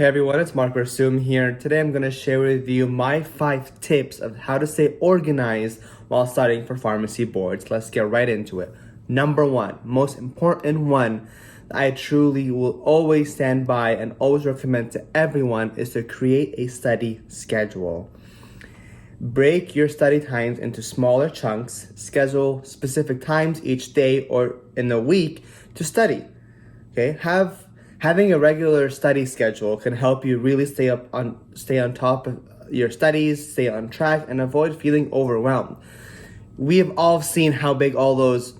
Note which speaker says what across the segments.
Speaker 1: Hey everyone, it's Barsoum here. Today I'm going to share with you my 5 tips of how to stay organized while studying for pharmacy boards. Let's get right into it. Number 1, most important one that I truly will always stand by and always recommend to everyone is to create a study schedule. Break your study times into smaller chunks. Schedule specific times each day or in the week to study. Okay, having a regular study schedule can help you really stay on top of your studies, stay on track, and avoid feeling overwhelmed. We have all seen how big all those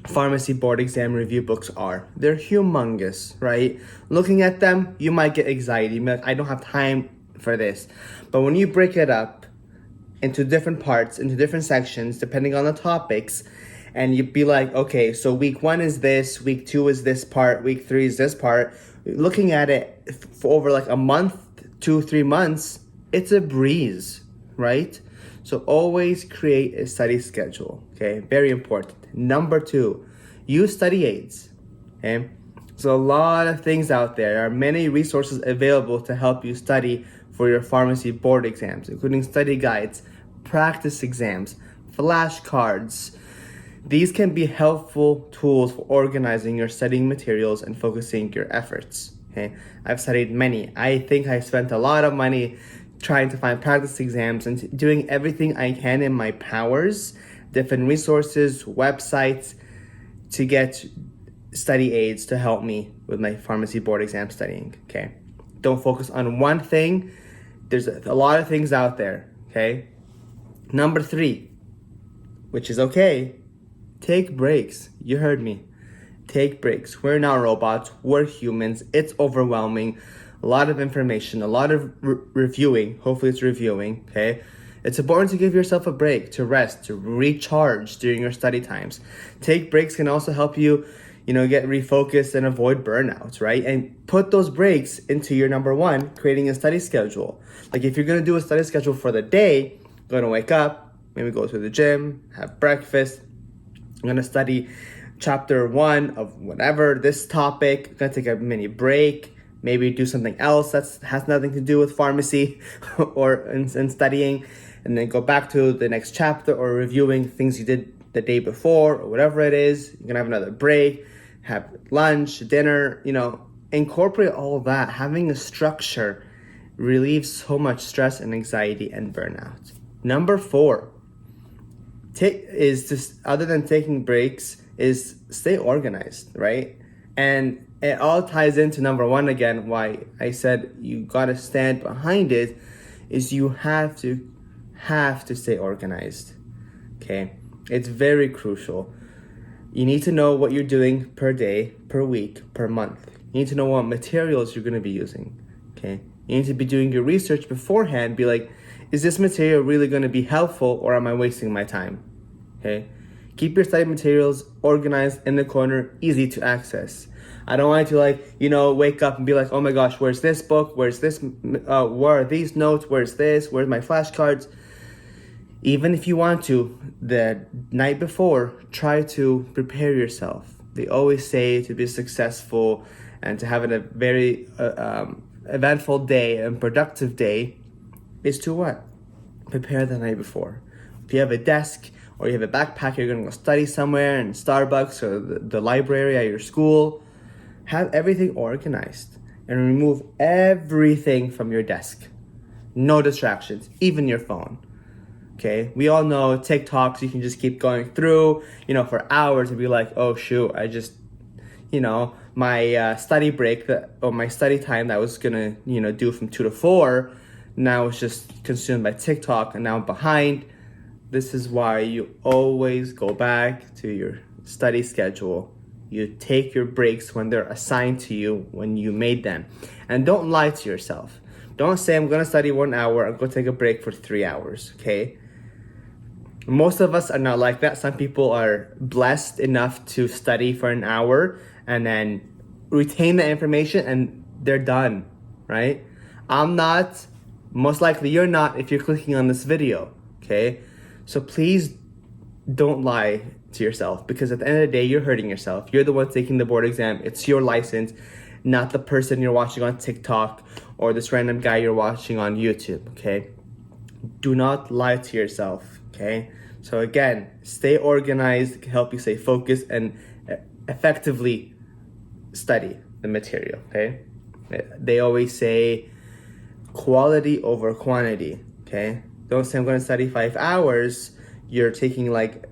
Speaker 1: pharmacy board exam review books are. They're humongous, right? Looking at them, you might get anxiety. You might be like, I don't have time for this. But when you break it up into different parts, into different sections, depending on the topics, and you'd be like, okay, so week 1 is this, week 2 is this part, week 3 is this part. Looking at it for over like a month, 2-3 months, it's a breeze, right? So always create a study schedule, okay? Very important. Number 2, use study aids, okay? So a lot of things out there. There are many resources available to help you study for your pharmacy board exams, including study guides, practice exams, flashcards. These can be helpful tools for organizing your studying materials and focusing your efforts. Okay, I've studied many. I think I spent a lot of money trying to find practice exams and doing everything I can in my powers, different resources, websites, to get study aids to help me with my pharmacy board exam studying. Okay, don't focus on one thing. There's a lot of things out there. Okay, number 3, which is okay. Take breaks. You heard me. Take breaks. We're not robots. We're humans. It's overwhelming. A lot of information, a lot of reviewing. Hopefully it's reviewing, okay? It's important to give yourself a break, to rest, to recharge during your study times. Take breaks can also help you, get refocused and avoid burnouts, right? And put those breaks into your number 1, creating a study schedule. Like if you're going to do a study schedule for the day, going to wake up, maybe go to the gym, have breakfast. I'm going to study chapter 1 of whatever, this topic. I'm going to take a mini break, maybe do something else that has nothing to do with pharmacy or in studying, and then go back to the next chapter or reviewing things you did the day before or whatever it is. You're going to have another break, have lunch, dinner, incorporate all of that. Having a structure relieves so much stress and anxiety and burnout. Number 4. Is just, other than taking breaks, is stay organized, right? And it all ties into number 1 again, why I said you gotta stand behind it, is you have to stay organized, okay? It's very crucial. You need to know what you're doing per day, per week, per month. You need to know what materials you're gonna be using, okay? You need to be doing your research beforehand, be like, is this material really going to be helpful or am I wasting my time? Okay. Keep your study materials organized in the corner, easy to access. I don't want you to wake up and be like, oh my gosh, where's this book? Where's this? Where are these notes? Where's this? Where's my flashcards? Even if you want to, the night before, try to prepare yourself. They always say to be successful and to have a very eventful day and productive day is to what? Prepare the night before. If you have a desk or you have a backpack, you're going to go study somewhere in Starbucks or the library at your school, have everything organized and remove everything from your desk. No distractions, even your phone. Okay, we all know TikToks, you can just keep going through, for hours and be like, oh shoot, I just, my study break or my study time that I was going to, do from 2 to 4, now it's just consumed by TikTok and now I'm behind. This is why you always go back to your study schedule. You take your breaks when they're assigned to you, when you made them. And don't lie to yourself. Don't say, I'm going to study 1 hour, I'm going to take a break for 3 hours, okay? Most of us are not like that. Some people are blessed enough to study for an hour and then retain the information and they're done, right? I'm not. Most likely you're not if you're clicking on this video, okay? So please don't lie to yourself, because at the end of the day, you're hurting yourself. You're the one taking the board exam. It's your license, not the person you're watching on TikTok or this random guy you're watching on YouTube, okay? Do not lie to yourself, okay? So again, stay organized, can help you stay focused and effectively study the material, okay? They always say quality over quantity, okay? Don't say I'm going to study 5 hours. You're taking like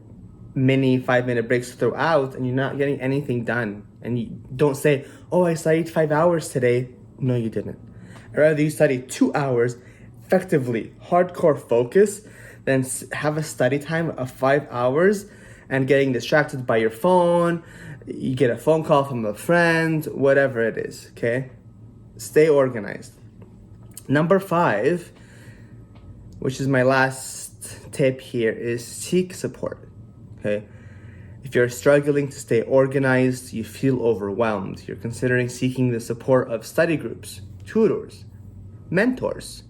Speaker 1: mini 5-minute breaks throughout and you're not getting anything done. And you don't say, oh, I studied 5 hours today. No, you didn't. I'd rather you study 2 hours effectively, hardcore focus, than have a study time of 5 hours and getting distracted by your phone. You get a phone call from a friend, whatever it is, okay? Stay organized. Number 5, which is my last tip here, is seek support, okay? If you're struggling to stay organized, you feel overwhelmed, you're considering seeking the support of study groups, tutors, mentors,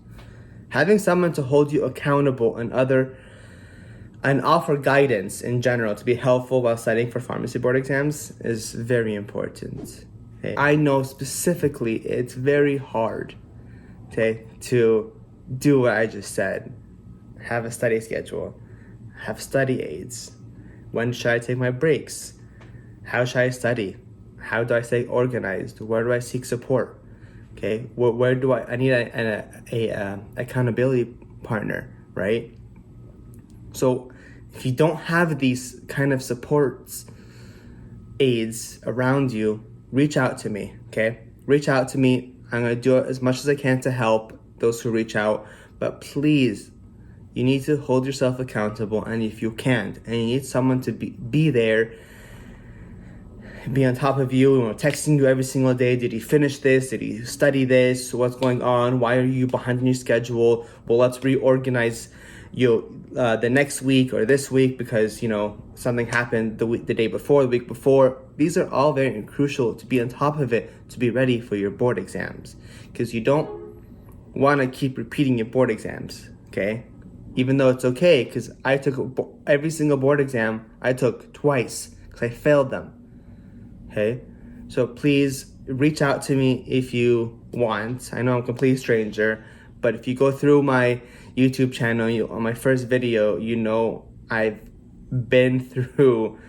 Speaker 1: having someone to hold you accountable and offer guidance in general to be helpful while studying for pharmacy board exams is very important. Okay? I know specifically it's very hard, okay, to do what I just said. Have a study schedule, have study aids. When should I take my breaks? How should I study? How do I stay organized? Where do I seek support? Okay, where do I need a accountability partner, right? So if you don't have these kind of supports, aids around you, reach out to me, okay? Reach out to me. I'm gonna do it as much as I can to help those who reach out, but please, you need to hold yourself accountable, and if you can't, and you need someone to be there, be on top of you, texting you every single day. Did you finish this? Did you study this? What's going on? Why are you behind in your schedule? Well, let's reorganize you the next week or this week because, something happened the day before, the week before. These are all very crucial to be on top of it, to be ready for your board exams, because you don't want to keep repeating your board exams, okay? Even though it's okay, because I took every single board exam I took twice because I failed them. Okay, so please reach out to me if you want. I know I'm a complete stranger, but if you go through my YouTube channel, on my first video, I've been through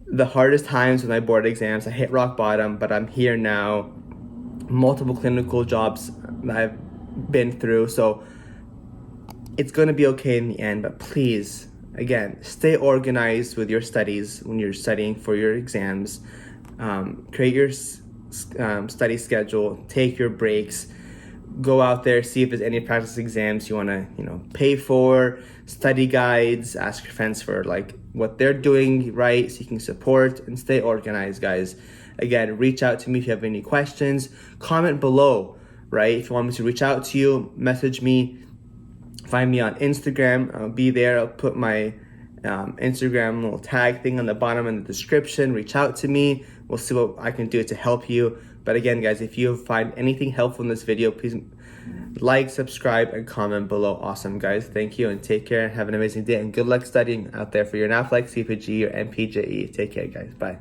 Speaker 1: the hardest times with my board exams. I hit rock bottom, but I'm here now. Multiple clinical jobs that I've been through, so it's going to be okay in the end. But please, again, stay organized with your studies when you're studying for your exams. Create your study schedule, take your breaks, go out there, see if there's any practice exams you want to pay for, study guides, ask your friends for what they're doing right, seeking support, and stay organized, guys. Again, reach out to me if you have any questions, comment below, right? If you want me to reach out to you, message me, find me on Instagram. I'll be there. I'll put my Instagram little tag thing on the bottom in the description. Reach out to me. We'll see what I can do to help you. But again, guys, if you find anything helpful in this video, please like, subscribe, and comment below. Awesome, guys. Thank you, and take care. Have an amazing day, and good luck studying out there for your NAPLEX, CPG, or MPJE. Take care, guys. Bye.